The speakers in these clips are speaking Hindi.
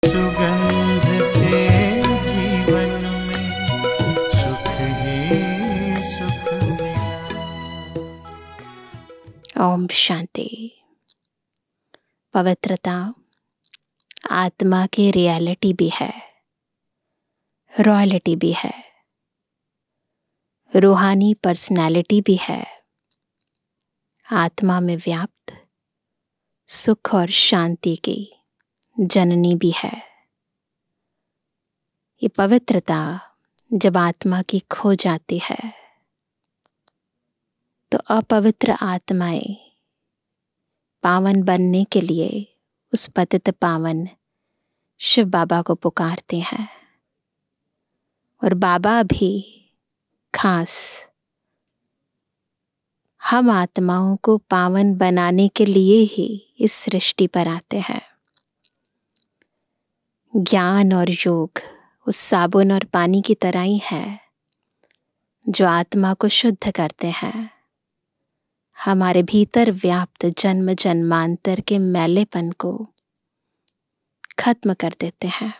सुगंध से जीवन में सुख ही सुख मिला। ओम शांति। पवित्रता आत्मा की रियलिटी भी है, रॉयलिटी भी है, रूहानी पर्सनालिटी भी है, आत्मा में व्याप्त सुख और शांति की जननी भी है। ये पवित्रता जब आत्मा की खो जाती है तो अपवित्र आत्माएं पावन बनने के लिए उस पतित पावन शिव बाबा को पुकारते हैं, और बाबा भी खास हम आत्माओं को पावन बनाने के लिए ही इस सृष्टि पर आते हैं। ज्ञान और योग उस साबुन और पानी की तरह ही है जो आत्मा को शुद्ध करते हैं, हमारे भीतर व्याप्त जन्म जन्मांतर के मैलेपन को खत्म कर देते हैं।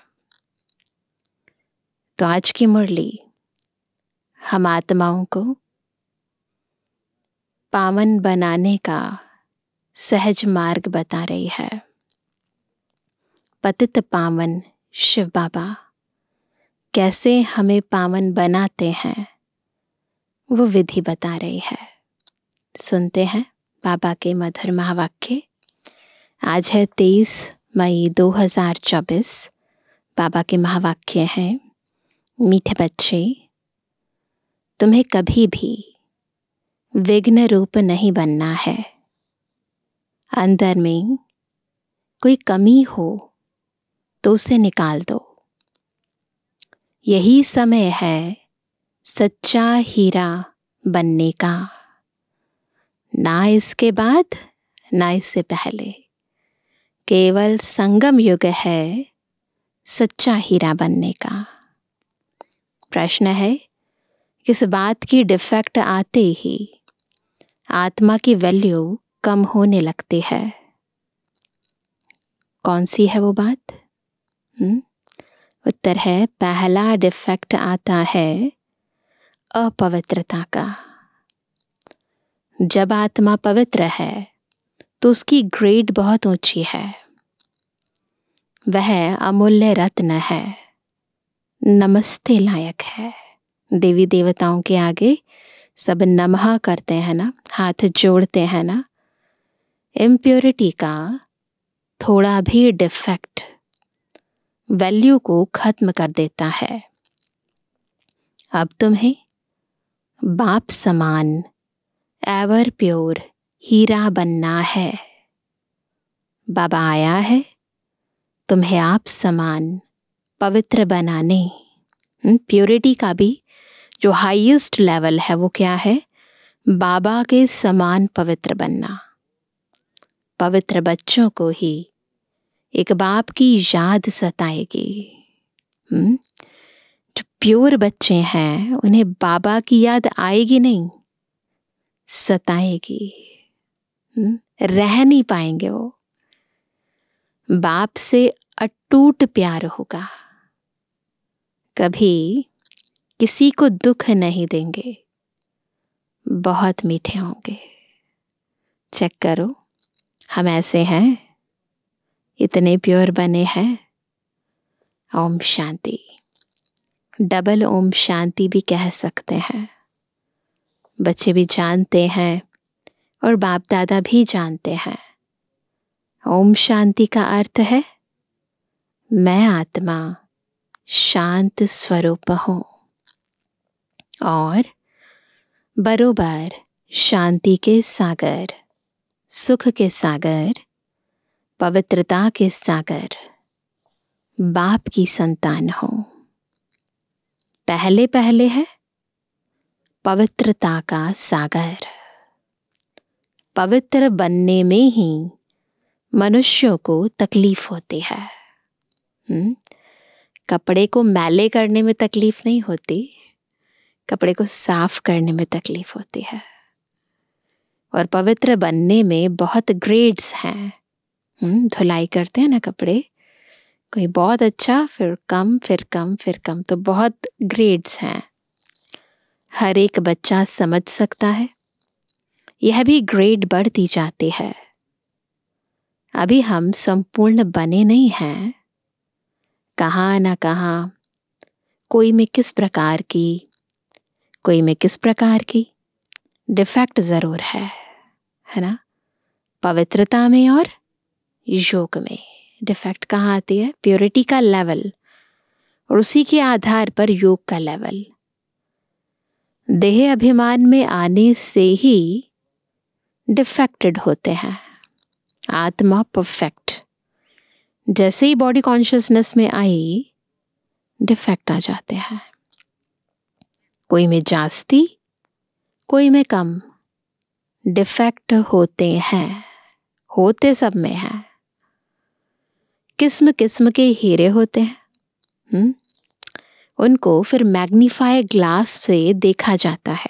तो आज की मुरली हम आत्माओं को पावन बनाने का सहज मार्ग बता रही है। पतित पावन शिव बाबा कैसे हमें पावन बनाते हैं वो विधि बता रही है। सुनते हैं बाबा के मधुर महावाक्य। आज है 23 मई 2024। बाबा के महावाक्य हैं, मीठे बच्चे, तुम्हें कभी भी विघ्न रूप नहीं बनना है। अंदर में कोई कमी हो तो उसे निकाल दो। यही समय है सच्चा हीरा बनने का, ना इसके बाद ना इससे पहले। केवल संगम युग है सच्चा हीरा बनने का। प्रश्न है, किस बात की डिफेक्ट आते ही आत्मा की वैल्यू कम होने लगती है? कौन सी है वो बात? उत्तर है, पहला डिफेक्ट आता है अपवित्रता का। जब आत्मा पवित्र है तो उसकी ग्रेड बहुत ऊंची है। वह अमूल्य रत्न है, नमस्ते लायक है। देवी देवताओं के आगे सब नमः करते हैं ना, हाथ जोड़ते हैं ना। इम्प्योरिटी का थोड़ा भी डिफेक्ट वैल्यू को खत्म कर देता है। अब तुम्हें बाप समान एवर प्योर हीरा बनना है। बाबा आया है तुम्हें आप समान पवित्र बनाने। प्योरिटी का भी जो हाईएस्ट लेवल है वो क्या है? बाबा के समान पवित्र बनना। पवित्र बच्चों को ही एक बाप की याद सताएगी। जो प्योर बच्चे हैं उन्हें बाबा की याद आएगी नहीं, सताएगी। रह नहीं पाएंगे वो। बाप से अटूट प्यार होगा। कभी किसी को दुख नहीं देंगे, बहुत मीठे होंगे। चेक करो, हम ऐसे हैं, इतने प्योर बने हैं। ओम शांति। डबल ओम शांति भी कह सकते हैं। बच्चे भी जानते हैं और बाप दादा भी जानते हैं। ओम शांति का अर्थ है मैं आत्मा शांत स्वरूप हूं, और बरोबर शांति के सागर, सुख के सागर, पवित्रता के सागर बाप की संतान हूं। पहले पहले है पवित्रता का सागर। पवित्र बनने में ही मनुष्यों को तकलीफ होती है। कपड़े को मैले करने में तकलीफ नहीं होती, कपड़े को साफ करने में तकलीफ होती है। और पवित्र बनने में बहुत ग्रेड्स हैं। धुलाई करते हैं ना कपड़े, कोई बहुत अच्छा, फिर कम, फिर कम, फिर कम। तो बहुत ग्रेड्स हैं, हर एक बच्चा समझ सकता है। यह भी ग्रेड बढ़ती जाती है। अभी हम संपूर्ण बने नहीं हैं। कहाँ ना कहाँ कोई में किस प्रकार की, कोई में किस प्रकार की डिफेक्ट जरूर है ना। पवित्रता में और योग में डिफेक्ट कहाँ आती है? प्योरिटी का लेवल, और उसी के आधार पर योग का लेवल। देह अभिमान में आने से ही डिफेक्टेड होते हैं। आत्मा परफेक्ट, जैसे ही बॉडी कॉन्शियसनेस में आई डिफेक्ट आ जाते हैं। कोई में जास्ती, कोई में कम डिफेक्ट होते हैं। होते सब में हैं। किस्म किस्म के हीरे होते हैं। उनको फिर मैग्नीफाई ग्लास से देखा जाता है।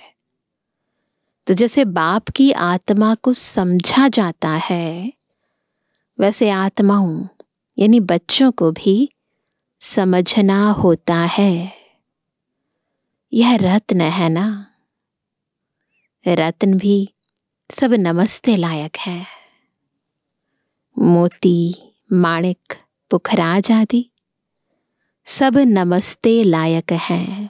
तो जैसे बाप की आत्मा को समझा जाता है, वैसे आत्माओं यानी बच्चों को भी समझना होता है। यह रत्न है ना, रत्न भी सब नमस्ते लायक है। मोती, माणिक, पुखराज आदि सब नमस्ते लायक हैं।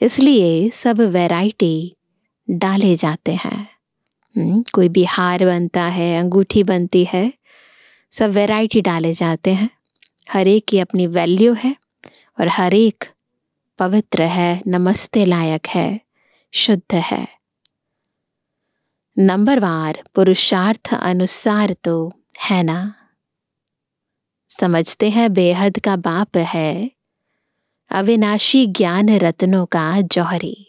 इसलिए सब वैरायटी डाले जाते हैं। कोई भी हार बनता है, अंगूठी बनती है, सब वैरायटी डाले जाते हैं। हर एक की अपनी वैल्यू है और हर एक पवित्र है, नमस्ते लायक है, शुद्ध है। नंबरवार पुरुषार्थ अनुसार तो है ना। समझते हैं बेहद का बाप है, अविनाशी ज्ञान रत्नों का जौहरी।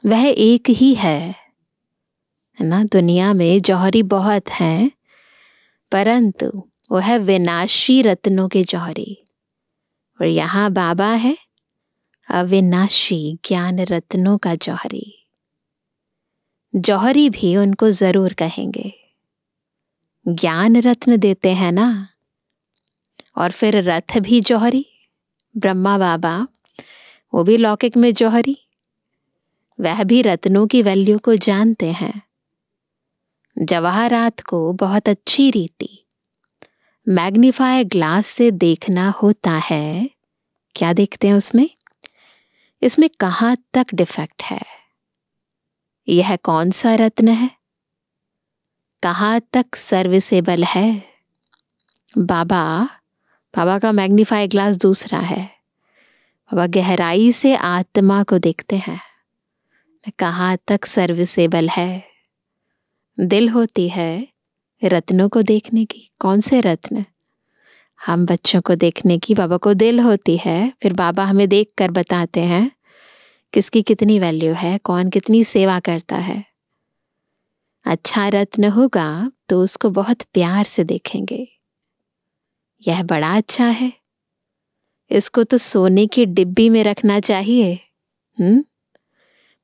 वह एक ही है ना। दुनिया में जौहरी बहुत हैं, परंतु वह विनाशी रत्नों के जौहरी। और यहाँ बाबा है अविनाशी ज्ञान रत्नों का जौहरी। जौहरी भी उनको जरूर कहेंगे। ज्ञान रत्न देते हैं ना, और फिर रथ भी जौहरी। ब्रह्मा बाबा वो भी लौकिक में जौहरी। वह भी रत्नों की वैल्यू को जानते हैं। जवाहरात को बहुत अच्छी रीति मैग्नीफाई ग्लास से देखना होता है। क्या देखते हैं उसमें? इसमें कहाँ तक डिफेक्ट है, यह कौन सा रत्न है, कहाँ तक सर्विसेबल है। बाबा का मैग्नीफाई ग्लास दूसरा है। बाबा गहराई से आत्मा को देखते हैं, कहाँ तक सर्विसेबल है। दिल होती है रत्नों को देखने की। कौन से रत्न? हम बच्चों को देखने की बाबा को दिल होती है। फिर बाबा हमें देख कर बताते हैं किसकी कितनी वैल्यू है, कौन कितनी सेवा करता है। अच्छा रत्न होगा तो उसको बहुत प्यार से देखेंगे। यह बड़ा अच्छा है, इसको तो सोने की डिब्बी में रखना चाहिए।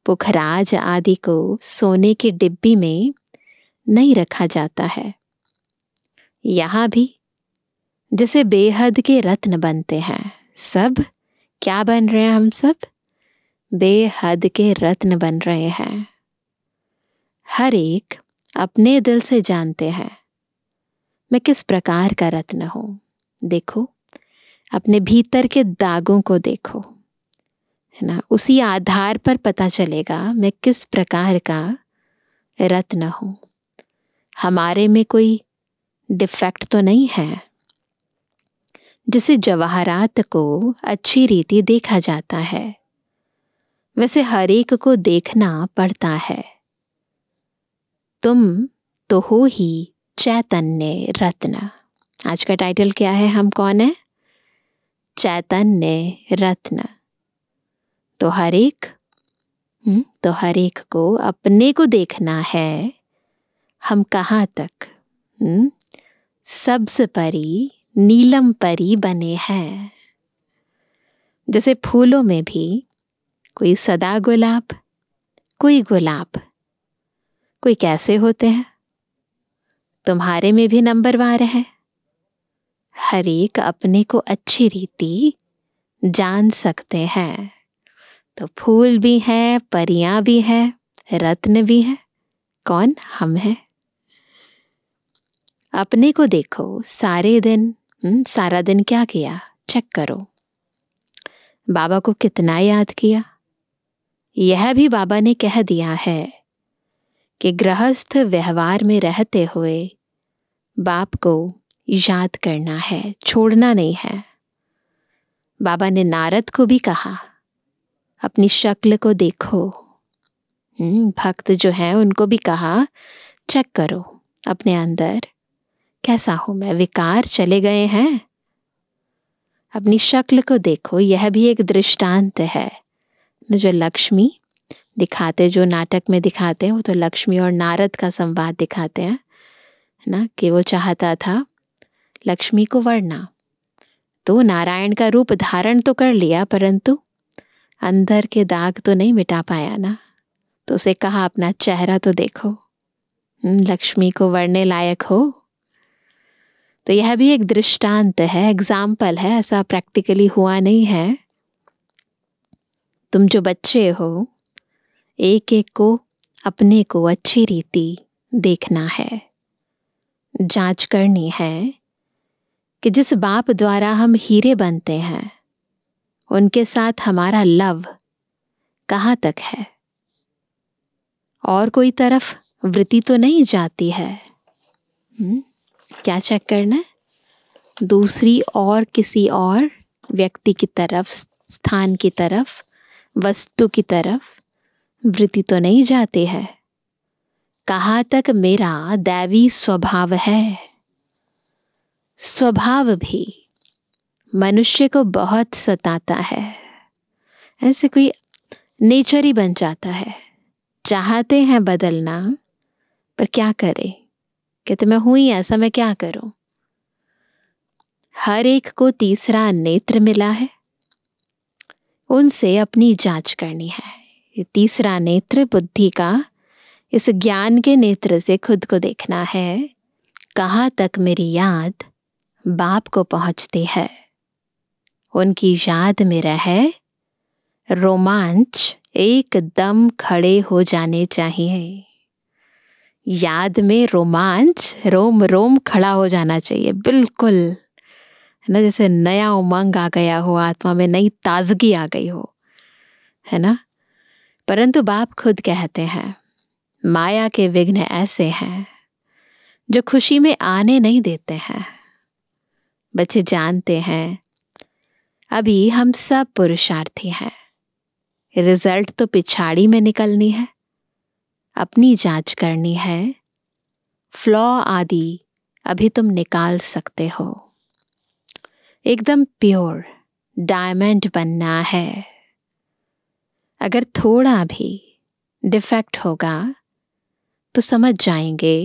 पुखराज आदि को सोने की डिब्बी में नहीं रखा जाता है। यहाँ भी जैसे बेहद के रत्न बनते हैं। सब क्या बन रहे हैं? हम सब बेहद के रत्न बन रहे हैं। हर एक अपने दिल से जानते हैं मैं किस प्रकार का रत्न हूं। देखो अपने भीतर के दागों को देखो, है ना। उसी आधार पर पता चलेगा मैं किस प्रकार का रत्न हूं। हमारे में कोई डिफेक्ट तो नहीं है। जिसे जवाहरात को अच्छी रीति देखा जाता है, वैसे हर एक को देखना पड़ता है। तुम तो हो ही चैतन्य रत्न। आज का टाइटल क्या है? हम कौन है? चैतन्य रत्न। तो हर एक को अपने को देखना है। हम कहाँ तक सब्ज परी, नीलम परी बने हैं। जैसे फूलों में भी कोई सदा गुलाब, कोई गुलाब, कोई कैसे होते हैं। तुम्हारे में भी नंबरवार है, हर एक अपने को अच्छी रीति जान सकते हैं। तो फूल भी है, परियां भी है, रत्न भी है। कौन? हम हैं। अपने को देखो, सारा दिन क्या किया? चेक करो। बाबा को कितना याद किया? यह भी बाबा ने कह दिया है कि गृहस्थ व्यवहार में रहते हुए बाप को याद करना है, छोड़ना नहीं है। बाबा ने नारद को भी कहा, अपनी शक्ल को देखो। भक्त जो है उनको भी कहा, चेक करो अपने अंदर कैसा हूं मैं, विकार चले गए हैं? अपनी शक्ल को देखो। यह भी एक दृष्टांत है। जो लक्ष्मी दिखाते, जो नाटक में दिखाते हैं, वो तो लक्ष्मी और नारद का संवाद दिखाते हैं ना, कि वो चाहता था लक्ष्मी को वरना, तो नारायण का रूप धारण तो कर लिया, परंतु अंदर के दाग तो नहीं मिटा पाया ना। तो उसे कहा, अपना चेहरा तो देखो, लक्ष्मी को वरने लायक हो। तो यह भी एक दृष्टांत है, एग्जाम्पल है। ऐसा प्रैक्टिकली हुआ नहीं है। तुम जो बच्चे हो, एक एक को अपने को अच्छी रीति देखना है, जांच करनी है कि जिस बाप द्वारा हम हीरे बनते हैं, उनके साथ हमारा लव कहाँ तक है, और कोई तरफ वृत्ति तो नहीं जाती है। क्या चेक करना है? दूसरी और किसी और व्यक्ति की तरफ, स्थान की तरफ, वस्तु की तरफ वृत्ति तो नहीं जाती है। कहाँ तक मेरा दैवी स्वभाव है। स्वभाव भी मनुष्य को बहुत सताता है। ऐसे कोई नेचर ही बन जाता है। चाहते हैं बदलना, पर क्या करें? कहते मैं हूं ही ऐसा, मैं क्या करूं? हर एक को तीसरा नेत्र मिला है, उनसे अपनी जांच करनी है। ये तीसरा नेत्र बुद्धि का, इस ज्ञान के नेत्र से खुद को देखना है, कहाँ तक मेरी याद बाप को पहुंचती है। उनकी याद में रहे रोमांच एकदम खड़े हो जाने चाहिए। याद में रोमांच, रोम रोम खड़ा हो जाना चाहिए, बिल्कुल, है ना, जैसे नया उमंग आ गया हो, आत्मा में नई ताजगी आ गई हो, है ना। परंतु बाप खुद कहते हैं, माया के विघ्न ऐसे हैं जो खुशी में आने नहीं देते हैं। बच्चे जानते हैं, अभी हम सब पुरुषार्थी हैं। रिजल्ट तो पिछाड़ी में निकलनी है, अपनी जांच करनी है। फ्लॉ आदि अभी तुम निकाल सकते हो। एकदम प्योर डायमंड बनना है। अगर थोड़ा भी डिफेक्ट होगा तो समझ जाएंगे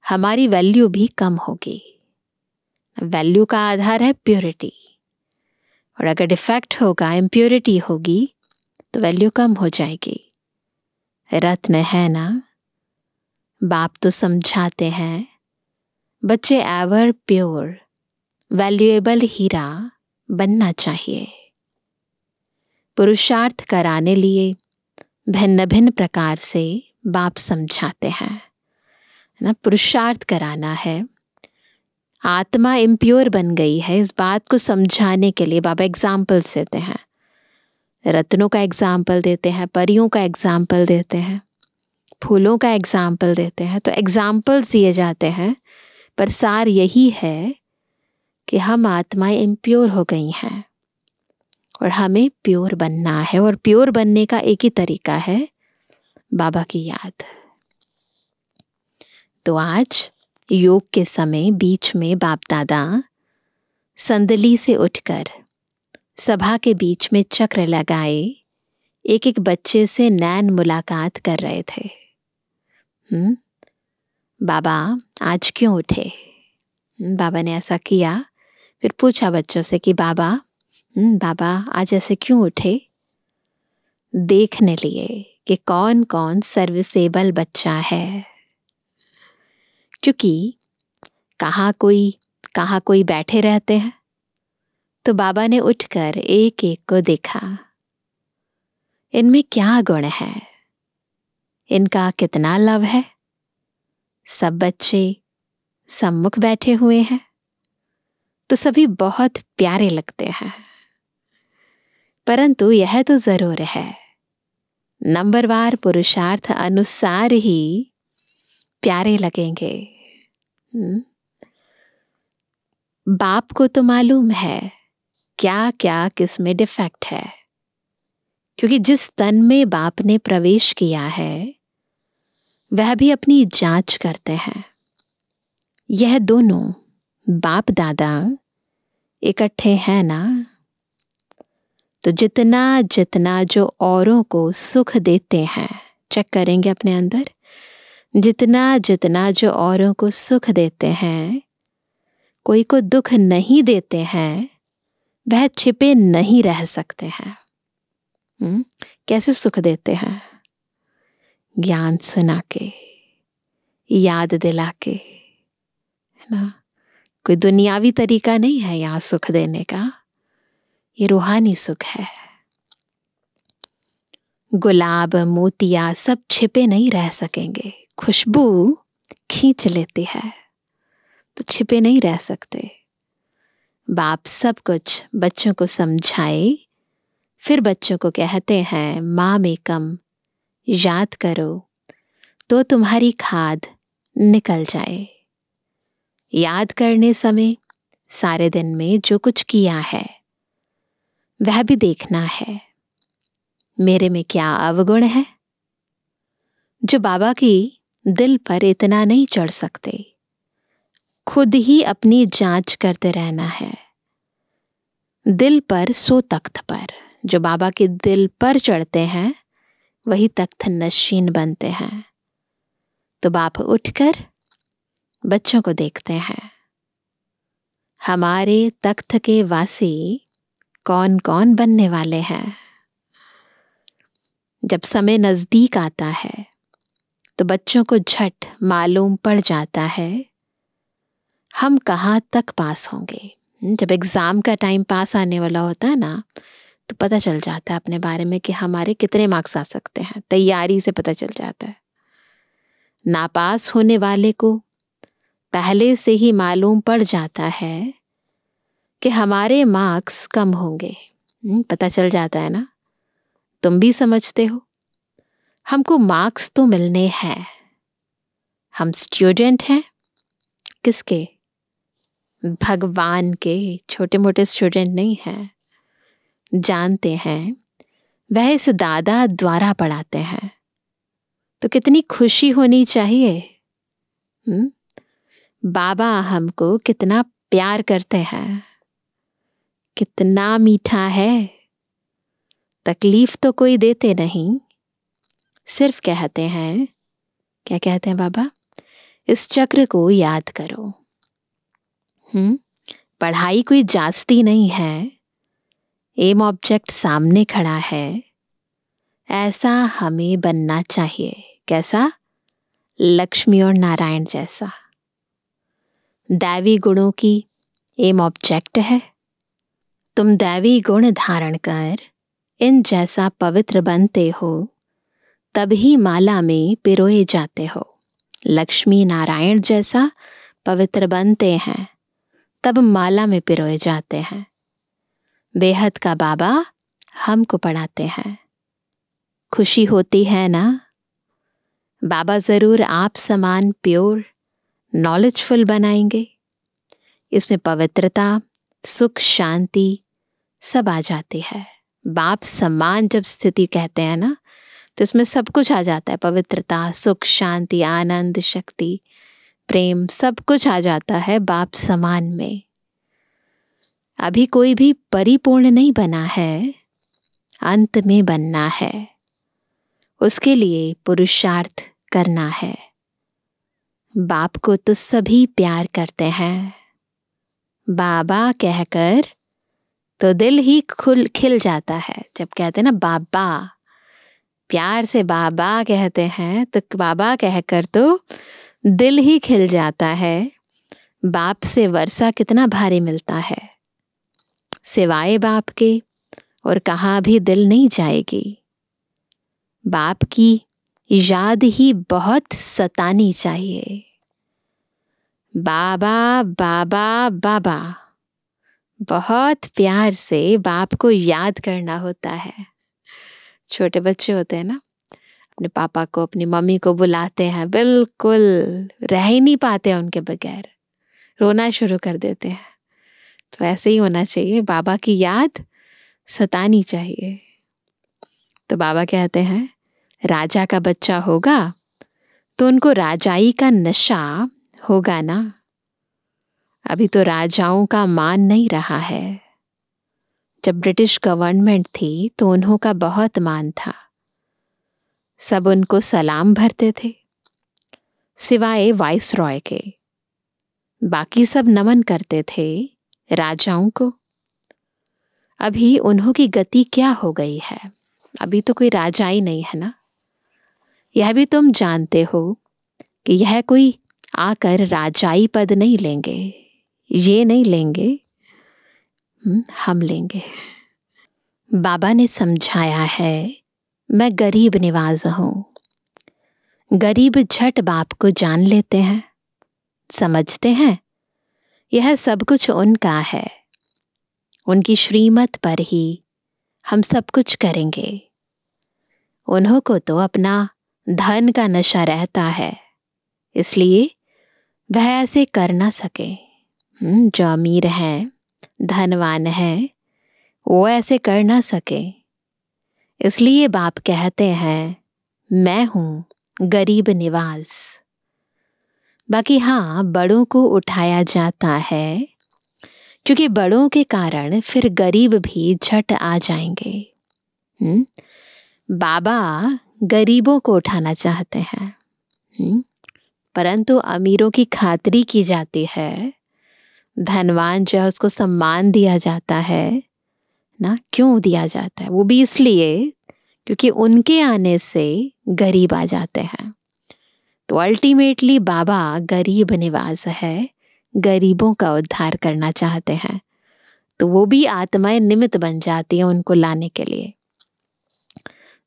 हमारी वैल्यू भी कम होगी। वैल्यू का आधार है प्योरिटी, और अगर डिफेक्ट होगा, इम्प्योरिटी होगी, तो वैल्यू कम हो जाएगी। रत्न है ना, बाप तो समझाते हैं, बच्चे एवर प्योर वैल्यूएबल हीरा बनना चाहिए। पुरुषार्थ कराने लिए भिन्न भिन्न प्रकार से बाप समझाते हैं ना। पुरुषार्थ कराना है, आत्मा इम्प्योर बन गई है, इस बात को समझाने के लिए बाबा एग्जाम्पल्स देते हैं। रत्नों का एग्जाम्पल देते हैं, परियों का एग्जाम्पल देते हैं, फूलों का एग्जाम्पल देते हैं। तो एग्जाम्पल्स दिए जाते हैं, पर सार यही है कि हम आत्माएं इम्प्योर हो गई हैं और हमें प्योर बनना है। और प्योर बनने का एक ही तरीका है, बाबा की याद। तो आज योग के समय बीच में बाप दादा संदली से उठकर सभा के बीच में चक्र लगाए एक एक बच्चे से नैन मुलाकात कर रहे थे। बाबा आज क्यों उठे? बाबा ने ऐसा किया, फिर पूछा बच्चों से कि बाबा आज ऐसे क्यों उठे? देखने लिए कि कौन कौन सर्विसेबल बच्चा है। क्योंकि कहाँ कोई कहाँ कोई बैठे रहते हैं, तो बाबा ने उठकर एक एक को देखा। इनमें क्या गुण है, इनका कितना लव है। सब बच्चे सम्मुख बैठे हुए हैं तो सभी बहुत प्यारे लगते हैं, परंतु यह तो जरूर है नंबरवार पुरुषार्थ अनुसार ही प्यारे लगेंगे। बाप को तो मालूम है क्या क्या किस में डिफेक्ट है, क्योंकि जिस तन में बाप ने प्रवेश किया है वह भी अपनी जांच करते हैं। यह दोनों बाप दादा इकट्ठे हैं ना, तो जितना जितना जो औरों को सुख देते हैं, चेक करेंगे अपने अंदर, जितना जितना जो औरों को सुख देते हैं, कोई को दुख नहीं देते हैं, वह छिपे नहीं रह सकते हैं। कैसे सुख देते हैं? ज्ञान सुना के, याद दिला के, है ना। कोई दुनियावी तरीका नहीं है यहाँ सुख देने का, ये रूहानी सुख है। गुलाब मोतिया सब छिपे नहीं रह सकेंगे, खुशबू खींच लेती है तो छिपे नहीं रह सकते। बाप सब कुछ बच्चों को समझाए, फिर बच्चों को कहते हैं माम एकम याद करो तो तुम्हारी खाद निकल जाए। याद करने समय सारे दिन में जो कुछ किया है वह भी देखना है, मेरे में क्या अवगुण है जो बाबा की दिल पर इतना नहीं चढ़ सकते। खुद ही अपनी जांच करते रहना है। दिल पर सो तख्त पर, जो बाबा के दिल पर चढ़ते हैं वही तख्त नशीन बनते हैं। तो बाप उठकर बच्चों को देखते हैं, हमारे तख्त के वासी कौन कौन बनने वाले हैं। जब समय नजदीक आता है तो बच्चों को झट मालूम पड़ जाता है हम कहाँ तक पास होंगे। जब एग्जाम का टाइम पास आने वाला होता है ना, तो पता चल जाता है अपने बारे में कि हमारे कितने मार्क्स आ सकते हैं, तैयारी से पता चल जाता है। नापास होने वाले को पहले से ही मालूम पड़ जाता है कि हमारे मार्क्स कम होंगे, पता चल जाता है ना। तुम भी समझते हो हमको मार्क्स तो मिलने हैं, हम स्टूडेंट हैं किसके? भगवान के, छोटे मोटे स्टूडेंट नहीं हैं। जानते हैं वह इस दादा द्वारा पढ़ाते हैं, तो कितनी खुशी होनी चाहिए। बाबा हमको कितना प्यार करते हैं, कितना मीठा है। तकलीफ तो कोई देते नहीं, सिर्फ कहते हैं, क्या कहते हैं बाबा? इस चक्र को याद करो। पढ़ाई कोई जास्ती नहीं है, एम ऑब्जेक्ट सामने खड़ा है, ऐसा हमें बनना चाहिए। कैसा? लक्ष्मी और नारायण जैसा। दैवी गुणों की एम ऑब्जेक्ट है, तुम दैवी गुण धारण कर इन जैसा पवित्र बनते हो, तभी माला में पिरोए जाते हो। लक्ष्मी नारायण जैसा पवित्र बनते हैं, तब माला में पिरोए जाते हैं। बेहद का बाबा हमको पढ़ाते हैं, खुशी होती है ना। बाबा जरूर आप समान प्योर नॉलेजफुल बनाएंगे। इसमें पवित्रता, सुख, शांति सब आ जाती है। बाप समान जब स्थिति कहते हैं ना, तो इसमें सब कुछ आ जाता है। पवित्रता, सुख, शांति, आनंद, शक्ति, प्रेम, सब कुछ आ जाता है बाप समान में। अभी कोई भी परिपूर्ण नहीं बना है, अंत में बनना है। उसके लिए पुरुषार्थ करना है। बाप को तो सभी प्यार करते हैं, बाबा कहकर तो दिल ही खिल जाता है। जब कहते हैं ना बाबा, प्यार से बाबा कहते हैं, तो बाबा कहकर तो दिल ही खिल जाता है। बाप से वर्षा कितना भारी मिलता है, सिवाय बाप के और कहाँ भी दिल नहीं जाएगी। बाप की याद ही बहुत सतानी चाहिए। बाबा बाबा बाबा, बहुत प्यार से बाप को याद करना होता है। छोटे बच्चे होते हैं ना, अपने पापा को अपनी मम्मी को बुलाते हैं, बिल्कुल रह ही नहीं पाते उनके बगैर, रोना शुरू कर देते हैं। तो ऐसे ही होना चाहिए, बाबा की याद सतानी चाहिए। तो बाबा कहते हैं राजा का बच्चा होगा तो उनको राजाई का नशा होगा ना। अभी तो राजाओं का मान नहीं रहा है। जब ब्रिटिश गवर्नमेंट थी तो उन्हों का बहुत मान था, सब उनको सलाम भरते थे, सिवाय वाइस रॉय के। बाकी सब नमन करते थे राजाओं को। अभी उन्हों की गति क्या हो गई है, अभी तो कोई राजा ही नहीं है ना। यह भी तुम जानते हो कि यह कोई आकर राजाई पद नहीं लेंगे, ये नहीं लेंगे, हम लेंगे। बाबा ने समझाया है मैं गरीब निवाज हूं। गरीब झट बाप को जान लेते हैं, समझते हैं यह सब कुछ उनका है, उनकी श्रीमत पर ही हम सब कुछ करेंगे। उन्हों को तो अपना धन का नशा रहता है, इसलिए वह ऐसे कर ना सके। जो अमीर हैं, धनवान हैं, वो ऐसे कर ना सके। इसलिए बाप कहते हैं मैं हूं गरीब निवास। बाकी हाँ, बड़ों को उठाया जाता है, क्योंकि बड़ों के कारण फिर गरीब भी झट आ जाएंगे। बाबा गरीबों को उठाना चाहते हैं, परंतु अमीरों की खातिरी की जाती है। धनवान जो है उसको सम्मान दिया जाता है ना। क्यों दिया जाता है? वो भी इसलिए क्योंकि उनके आने से गरीब आ जाते हैं। तो अल्टीमेटली बाबा गरीब निवास है, गरीबों का उद्धार करना चाहते हैं। तो वो भी आत्माएं निमित्त बन जाती हैं उनको लाने के लिए।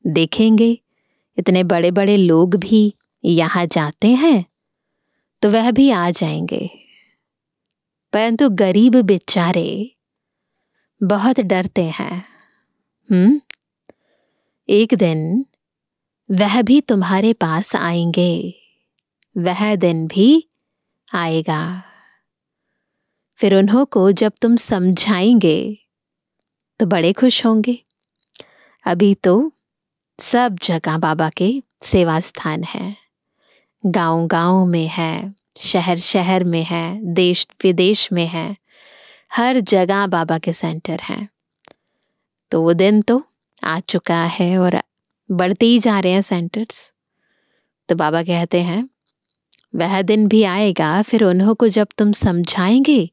देखेंगे इतने बड़े बड़े लोग भी यहाँ जाते हैं तो वह भी आ जाएंगे, परंतु गरीब बेचारे बहुत डरते हैं। एक दिन वह भी तुम्हारे पास आएंगे, वह दिन भी आएगा। फिर उन्हों को जब तुम समझाएंगे तो बड़े खुश होंगे। अभी तो सब जगह बाबा के सेवा स्थान है, गांव गांव में है, शहर शहर में है, देश विदेश में है, हर जगह बाबा के सेंटर हैं। तो वो दिन तो आ चुका है और बढ़ते ही जा रहे हैं सेंटर्स। तो बाबा कहते हैं वह दिन भी आएगा, फिर उन्हों को जब तुम समझाएंगे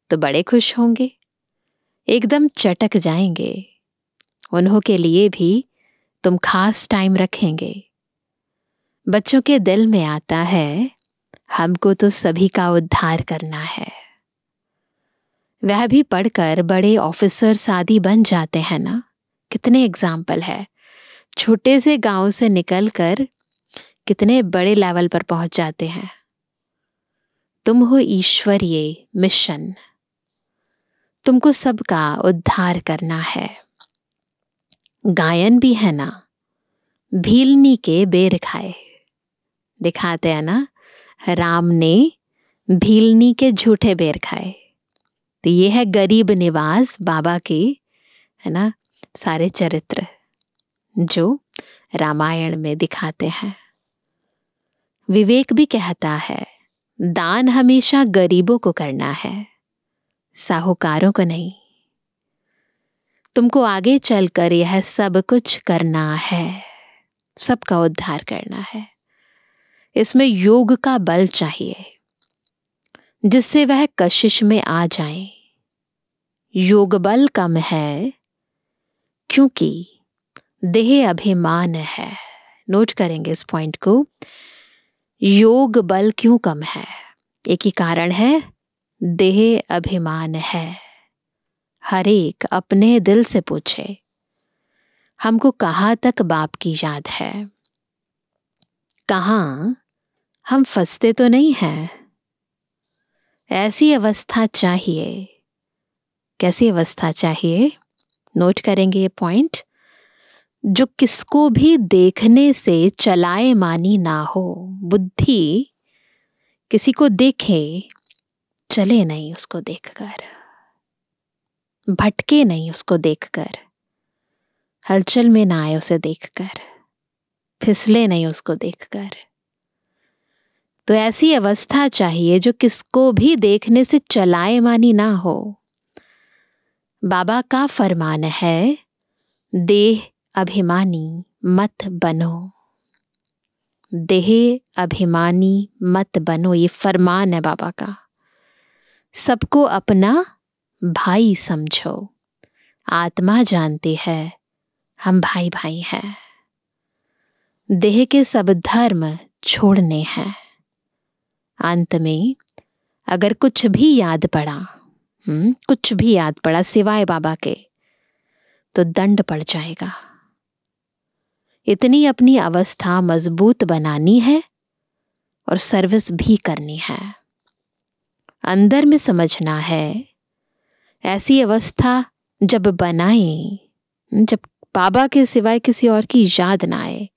तो बड़े खुश होंगे, एकदम चटक जाएंगे। उन्हों के लिए भी तुम खास टाइम रखेंगे। बच्चों के दिल में आता है हमको तो सभी का उद्धार करना है। वह भी पढ़कर बड़े ऑफिसर्स आदि बन जाते हैं ना। कितने एग्जाम्पल है, छोटे से गांव से निकलकर कितने बड़े लेवल पर पहुंच जाते हैं। तुम हो ईश्वरीय मिशन, तुमको सबका उद्धार करना है। गायन भी है ना, भीलनी के बेर खाए। दिखाते हैं ना, राम ने भीलनी के झूठे बेर खाए। तो ये है गरीब निवास बाबा के, है ना, सारे चरित्र जो रामायण में दिखाते हैं। विवेक भी कहता है दान हमेशा गरीबों को करना है, साहूकारों को नहीं। तुमको आगे चलकर यह सब कुछ करना है, सबका उद्धार करना है। इसमें योग का बल चाहिए जिससे वह कशिश में आ जाए। योग बल कम है क्योंकि देह अभिमान है। नोट करेंगे इस पॉइंट को। योग बल क्यों कम है? एक ही कारण है, देह अभिमान है। हर एक अपने दिल से पूछे, हमको कहाँ तक बाप की याद है? कहाँ हम फंसते तो नहीं हैं? ऐसी अवस्था चाहिए। कैसी अवस्था चाहिए? नोट करेंगे ये पॉइंट। जो किसको भी देखने से चलाए मानी ना हो। बुद्धि किसी को देखे, चले नहीं उसको देखकर, भटके नहीं उसको देखकर, हलचल में ना आए उसे देखकर, फिसले नहीं उसको देखकर। तो ऐसी अवस्था चाहिए जो किसको भी देखने से चलाए मानी ना हो। बाबा का फरमान है, देह अभिमानी मत बनो। देह अभिमानी मत बनो, ये फरमान है बाबा का। सबको अपना भाई समझो। आत्मा जानती है हम भाई भाई हैं। देह के सब धर्म छोड़ने हैं। अंत में अगर कुछ भी याद पड़ा, कुछ भी याद पड़ा सिवाय बाबा के, तो दंड पड़ जाएगा। इतनी अपनी अवस्था मजबूत बनानी है और सर्विस भी करनी है। अंदर में समझना है, ऐसी अवस्था जब बनाए, जब बाबा के सिवाय किसी और की याद ना आए,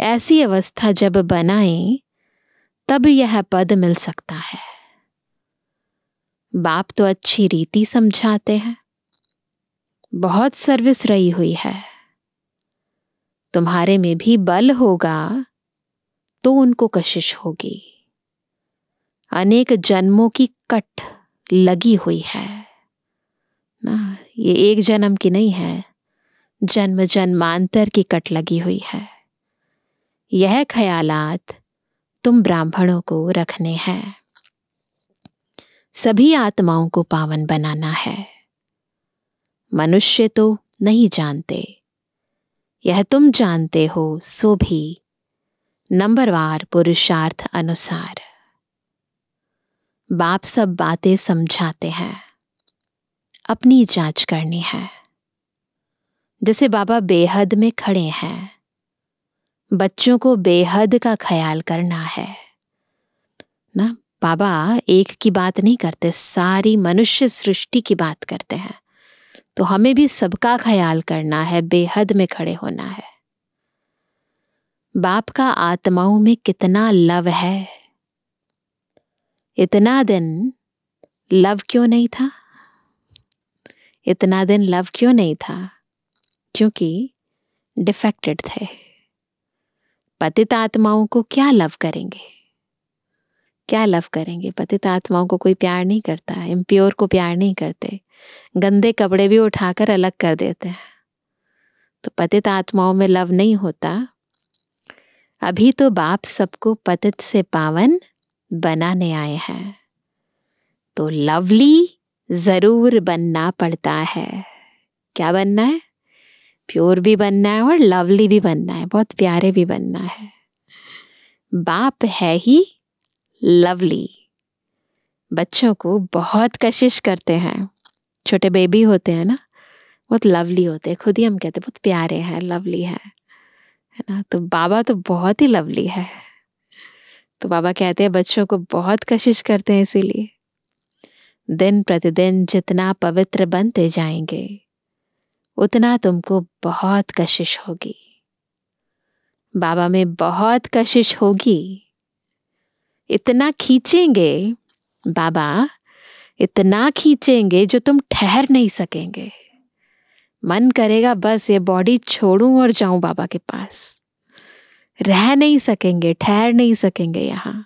ऐसी अवस्था जब बनाए, तब यह पद मिल सकता है। बाप तो अच्छी रीति समझाते हैं, बहुत सर्विस रही हुई है। तुम्हारे में भी बल होगा तो उनको कशिश होगी। अनेक जन्मों की कट लगी हुई है ना, ये एक जन्म की नहीं है, जन्म जन्मांतर की कट लगी हुई है। यह ख्यालात तुम ब्राह्मणों को रखने हैं। सभी आत्माओं को पावन बनाना है। मनुष्य तो नहीं जानते, यह तुम जानते हो, सो भी नंबरवार पुरुषार्थ अनुसार। बाप सब बातें समझाते हैं, अपनी जांच करनी है। जैसे बाबा बेहद में खड़े हैं, बच्चों को बेहद का ख्याल करना है ना। बाबा एक की बात नहीं करते, सारी मनुष्य सृष्टि की बात करते हैं। तो हमें भी सबका ख्याल करना है, बेहद में खड़े होना है। बाप का आत्माओं में कितना लव है। इतना दिन लव क्यों नहीं था? इतना दिन लव क्यों नहीं था? क्योंकि डिफेक्टेड थे। पतित आत्माओं को क्या लव करेंगे? क्या लव करेंगे? पतित आत्माओं को कोई प्यार नहीं करता, इम्प्योर को प्यार नहीं करते, गंदे कपड़े भी उठाकर अलग कर देते हैं। तो पतित आत्माओं में लव नहीं होता। अभी तो बाप सबको पतित से पावन बनाने आए हैं, तो लवली जरूर बनना पड़ता है। क्या बनना है? प्योर भी बनना है और लवली भी बनना है, बहुत प्यारे भी बनना है। बाप है ही लवली। बच्चों को बहुत कशिश करते हैं, छोटे बेबी होते हैं ना, बहुत लवली होते हैं। खुद ही हम कहते हैं बहुत प्यारे हैं, लवली है ना। तो बाबा तो बहुत ही लवली है। तो बाबा कहते हैं बच्चों को बहुत कशिश करते हैं, इसीलिए दिन प्रतिदिन जितना पवित्र बनते जाएंगे, उतना तुमको बहुत कशिश होगी। बाबा में बहुत कशिश होगी। इतना खींचेंगे बाबा, इतना खींचेंगे जो तुम ठहर नहीं सकेंगे। मन करेगा बस ये बॉडी छोड़ूं और जाऊं बाबा के पास। रह नहीं सकेंगे, ठहर नहीं सकेंगे यहां।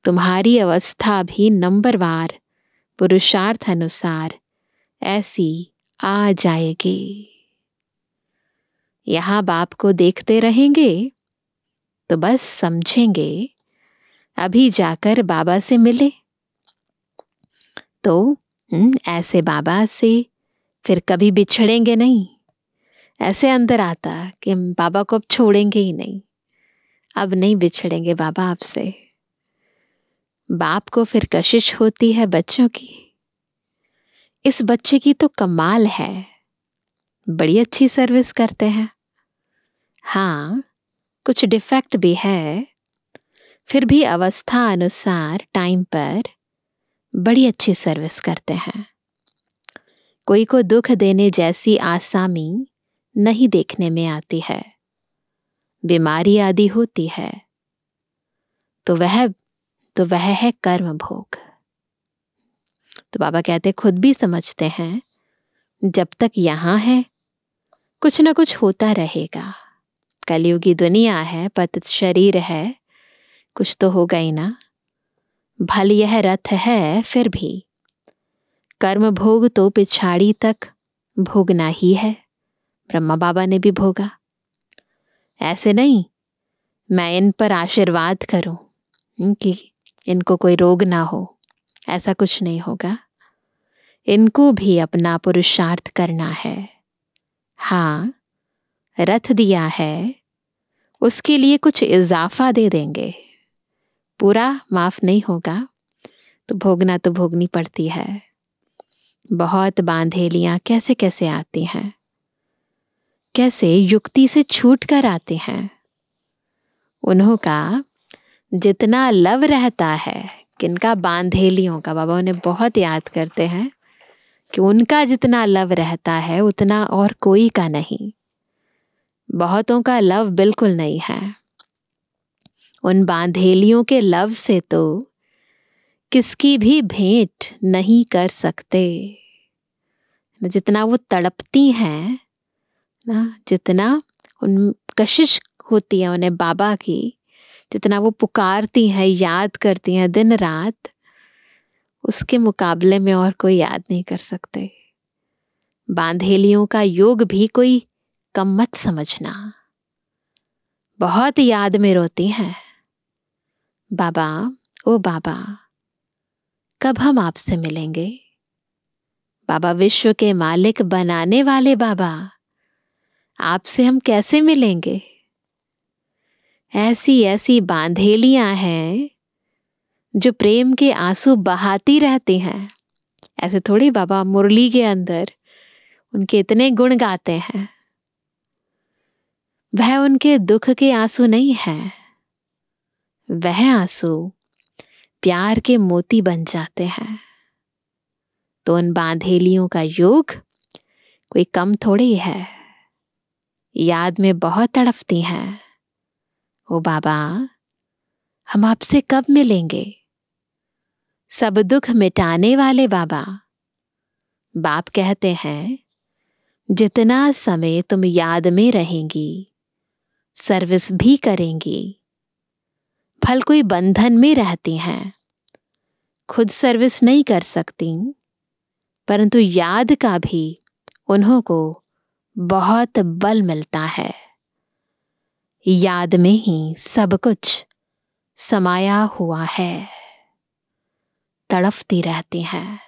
तुम्हारी अवस्था भी नंबरवार पुरुषार्थ अनुसार ऐसी आ जाएगी। यहां बाप को देखते रहेंगे तो बस समझेंगे अभी जाकर बाबा से मिले। तो ऐसे बाबा से फिर कभी बिछड़ेंगे नहीं। ऐसे अंदर आता कि हम बाबा को अब छोड़ेंगे ही नहीं, अब नहीं बिछड़ेंगे बाबा आपसे। बाप को फिर कशिश होती है बच्चों की। इस बच्चे की तो कमाल है, बड़ी अच्छी सर्विस करते हैं। हाँ, कुछ डिफेक्ट भी है, फिर भी अवस्था अनुसार टाइम पर बड़ी अच्छी सर्विस करते हैं। कोई को दुख देने जैसी आसामी नहीं देखने में आती है। बीमारी आदि होती है तो वह है कर्म भोग। तो बाबा कहते खुद भी समझते हैं, जब तक यहाँ है कुछ ना कुछ होता रहेगा। कलयुगी दुनिया है, पतित शरीर है, कुछ तो होगा ही ना। भल यह रथ है, फिर भी कर्म भोग तो पिछाड़ी तक भोगना ही है। ब्रह्मा बाबा ने भी भोगा। ऐसे नहीं मैं इन पर आशीर्वाद करूं कि इनको कोई रोग ना हो, ऐसा कुछ नहीं होगा। इनको भी अपना पुरुषार्थ करना है। हाँ, रथ दिया है, उसके लिए कुछ इजाफा दे देंगे, पूरा माफ नहीं होगा, तो भोगना तो भोगनी पड़ती है। बहुत बांधेलियां कैसे कैसे आती हैं, कैसे युक्ति से छूट कर आते हैं। उन्हों का जितना लव रहता है, किनका, बांधेलियों का, बाबा उन्हें बहुत याद करते हैं कि उनका जितना लव रहता है उतना और कोई का नहीं। बहुतों का लव बिल्कुल नहीं है। उन बांधेलियों के लव से तो किसकी भी भेंट नहीं कर सकते। जितना वो तड़पती हैं ना, जितना उन कशिश होती है उन्हें बाबा की, जितना वो पुकारती हैं, याद करती हैं दिन रात, उसके मुकाबले में और कोई याद नहीं कर सकते। बांधेलियों का योग भी कोई कम मत समझना। बहुत याद में रोती हैं, बाबा ओ बाबा कब हम आपसे मिलेंगे। बाबा विश्व के मालिक बनाने वाले बाबा, आपसे हम कैसे मिलेंगे। ऐसी ऐसी बांधेलियां हैं जो प्रेम के आंसू बहाती रहती हैं। ऐसे थोड़ी बाबा मुरली के अंदर उनके इतने गुण गाते हैं। वह उनके दुख के आंसू नहीं है, वह आंसू प्यार के मोती बन जाते हैं। तो उन बांधेलियों का योग कोई कम थोड़ी है। याद में बहुत तड़पती हैं। ओ बाबा हम आपसे कब मिलेंगे। सब दुख मिटाने वाले बाबा। बाप कहते हैं जितना समय तुम याद में रहेंगी, सर्विस भी करेंगी। फल कोई बंधन में रहती हैं, खुद सर्विस नहीं कर सकती, परंतु याद का भी उन्हों को बहुत बल मिलता है। याद में ही सब कुछ समाया हुआ है। तड़पती रहती हैं,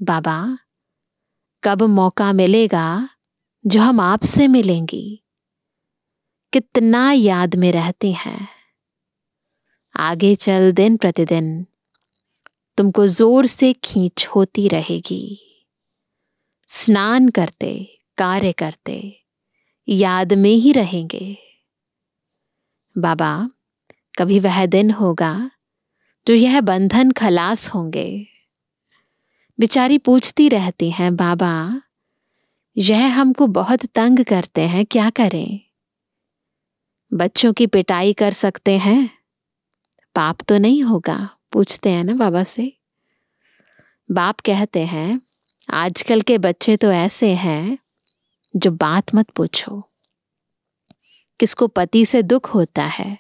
बाबा कब मौका मिलेगा जो हम आपसे मिलेंगी। कितना याद में रहती हैं। आगे चल दिन प्रतिदिन तुमको जोर से खींच होती रहेगी। स्नान करते, कार्य करते याद में ही रहेंगे। बाबा कभी वह दिन होगा जो यह बंधन खलास होंगे। बेचारी पूछती रहती हैं, बाबा यह हमको बहुत तंग करते हैं, क्या करें। बच्चों की पिटाई कर सकते हैं, पाप तो नहीं होगा, पूछते हैं ना बाबा से। बाप कहते हैं आजकल के बच्चे तो ऐसे हैं जो बात मत पूछो। किसको पति से दुख होता है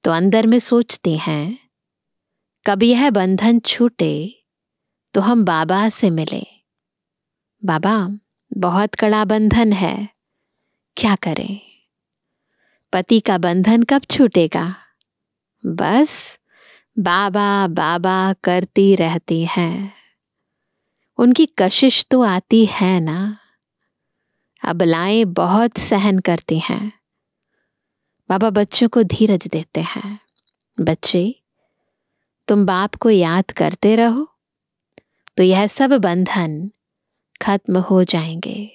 तो अंदर में सोचते हैं कब यह बंधन छूटे तो हम बाबा से मिले। बाबा बहुत कड़ा बंधन है, क्या करें। पति का बंधन कब छूटेगा। बस बाबा बाबा करती रहती हैं। उनकी कशिश तो आती है ना। अबलाएं बहुत सहन करती हैं। बाबा बच्चों को धीरज देते हैं। बच्चे तुम बाप को याद करते रहो तो यह सब बंधन खत्म हो जाएंगे।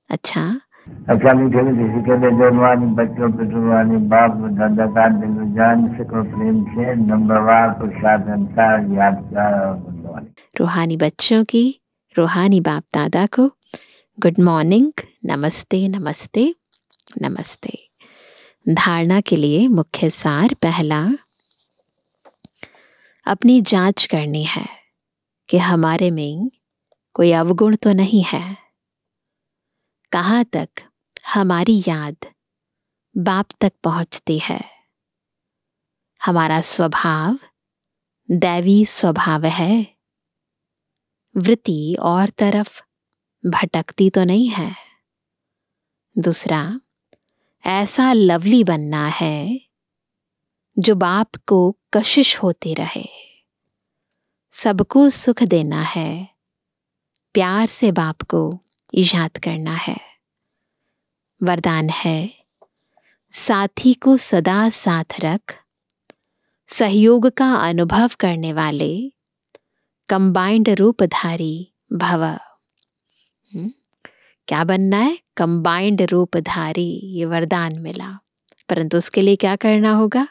अच्छा, मीठे मीठे के लिए जवानी बच्चों पे जुबानी बाप दादा का दिल जान सको प्रेम से नंबरवार प्रसाद अनुसार याद। रूहानी बच्चों की रूहानी बाप दादा को गुड मॉर्निंग, नमस्ते नमस्ते नमस्ते। धारणा के लिए मुख्य सार पहला, अपनी जांच करनी है कि हमारे में कोई अवगुण तो नहीं है। कहाँ तक हमारी याद बाप तक पहुंचती है। हमारा स्वभाव दैवी स्वभाव है। वृत्ति और तरफ भटकती तो नहीं है। दूसरा, ऐसा लवली बनना है जो बाप को कशिश होती रहे। सबको सुख देना है, प्यार से बाप को याद करना है। वरदान है, साथी को सदा साथ रख, सहयोग का अनुभव करने वाले कंबाइंड रूपधारी भव। क्या बनना है? कंबाइंड रूपधारी। ये वरदान मिला, परंतु उसके लिए क्या करना होगा?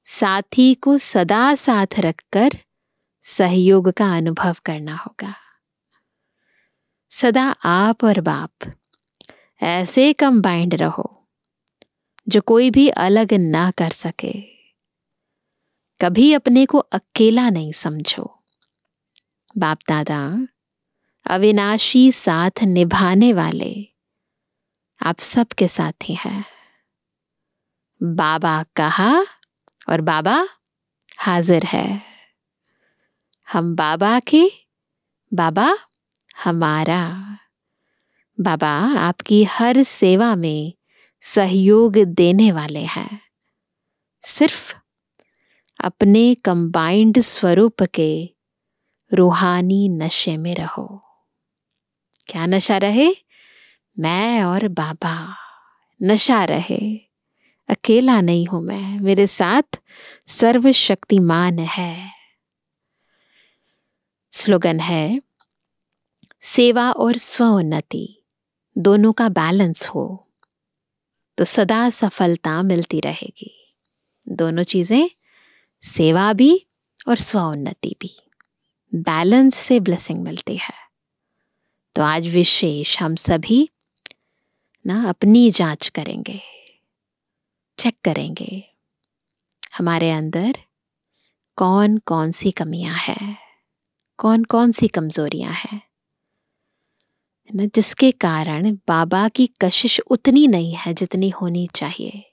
साथी को सदा साथ रखकर सहयोग का अनुभव करना होगा। सदा आप और बाप ऐसे कंबाइंड रहो जो कोई भी अलग ना कर सके। कभी अपने को अकेला नहीं समझो। बाप दादा अविनाशी साथ निभाने वाले आप सबके साथी हैं। बाबा कहा और बाबा हाजिर है। हम बाबा के, बाबा हमारा। बाबा आपकी हर सेवा में सहयोग देने वाले हैं। सिर्फ अपने कंबाइंड स्वरूप के रूहानी नशे में रहो। क्या नशा रहे? मैं और बाबा नशा रहे। अकेला नहीं हूं मैं, मेरे साथ सर्वशक्तिमान है। स्लोगन है, सेवा और स्वोन्नति दोनों का बैलेंस हो तो सदा सफलता मिलती रहेगी। दोनों चीजें, सेवा भी और स्वोन्नति भी, बैलेंस से ब्लेसिंग मिलती है। तो आज विशेष हम सभी ना अपनी जांच करेंगे, चेक करेंगे हमारे अंदर कौन कौन सी कमियां हैं, कौन कौन सी कमजोरियां हैं ना, जिसके कारण बाबा की कशिश उतनी नहीं है जितनी होनी चाहिए।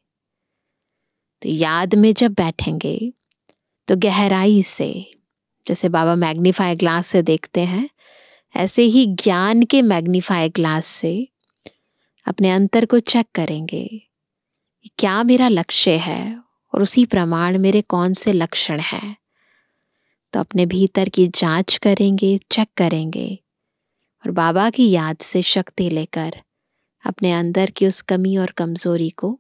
तो याद में जब बैठेंगे तो गहराई से, जैसे बाबा मैग्नीफाई ग्लास से देखते हैं, ऐसे ही ज्ञान के मैग्नीफाई ग्लास से अपने अंतर को चेक करेंगे। क्या मेरा लक्ष्य है और उसी प्रमाण मेरे कौन से लक्षण हैं। तो अपने भीतर की जांच करेंगे, चेक करेंगे और बाबा की याद से शक्ति लेकर अपने अंदर की उस कमी और कमजोरी को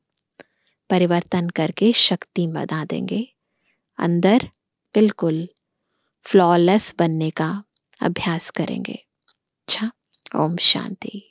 परिवर्तन करके शक्ति बना देंगे। अंदर बिल्कुल फ्लॉलेस बनने का अभ्यास करेंगे। अच्छा, ओम शांति।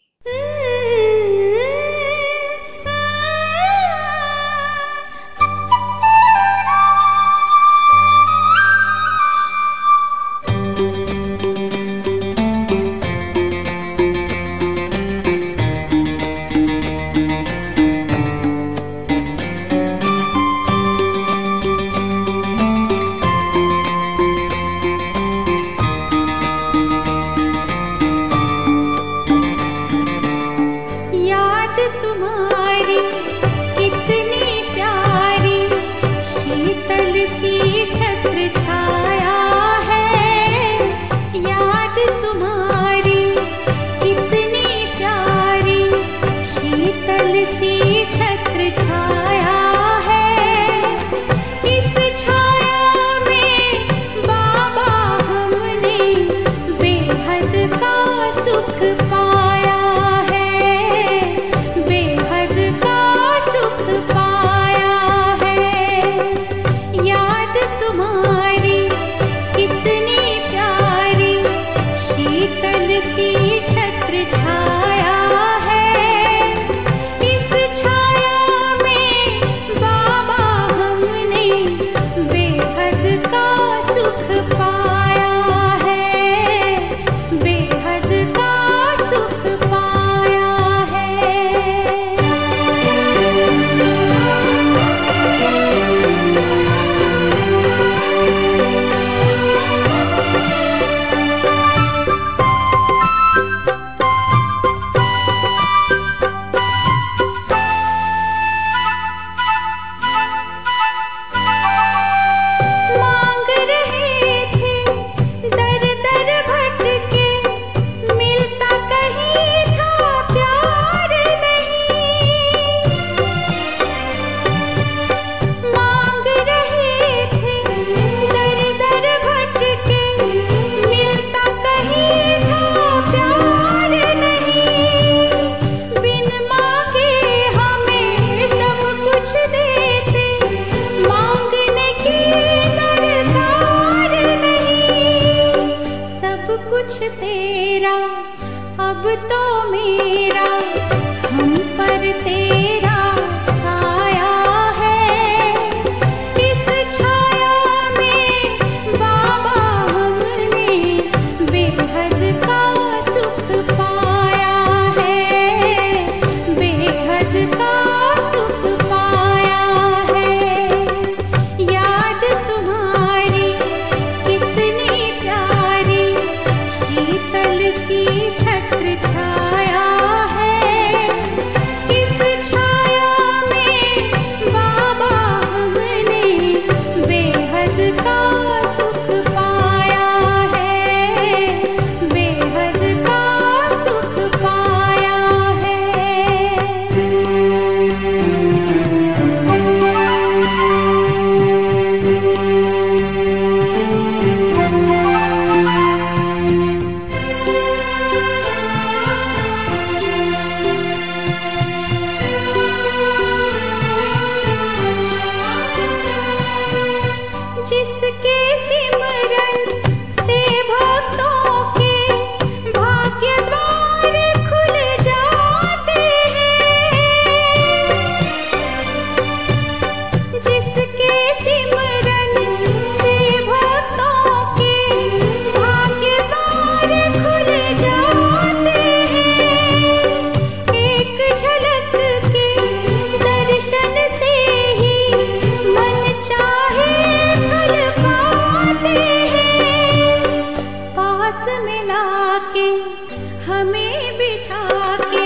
कुछ तेरा, अब तो मेरा हम पर तेरा साया है। इस छाया में बाबा हमने बेहद का सुख पाया है, बेहद का सुख पाया है। याद तुम्हारी कितनी प्यारी, शीतल सी छत्र छाया है। इस छाया में बाबा हमने बेहद का सुख पाया है, बेहद का सुख पाया है। जिसके सिमरन से भक्तों के भाग्य द्वार खुल जाते हैं, जिसके सिमरन से भक्तों के भाग्य द्वार खुल जाते हैं। एक झलक के दर्शन से ही मन चाहे फल पाते हैं। पास मिला के हमें बिठा के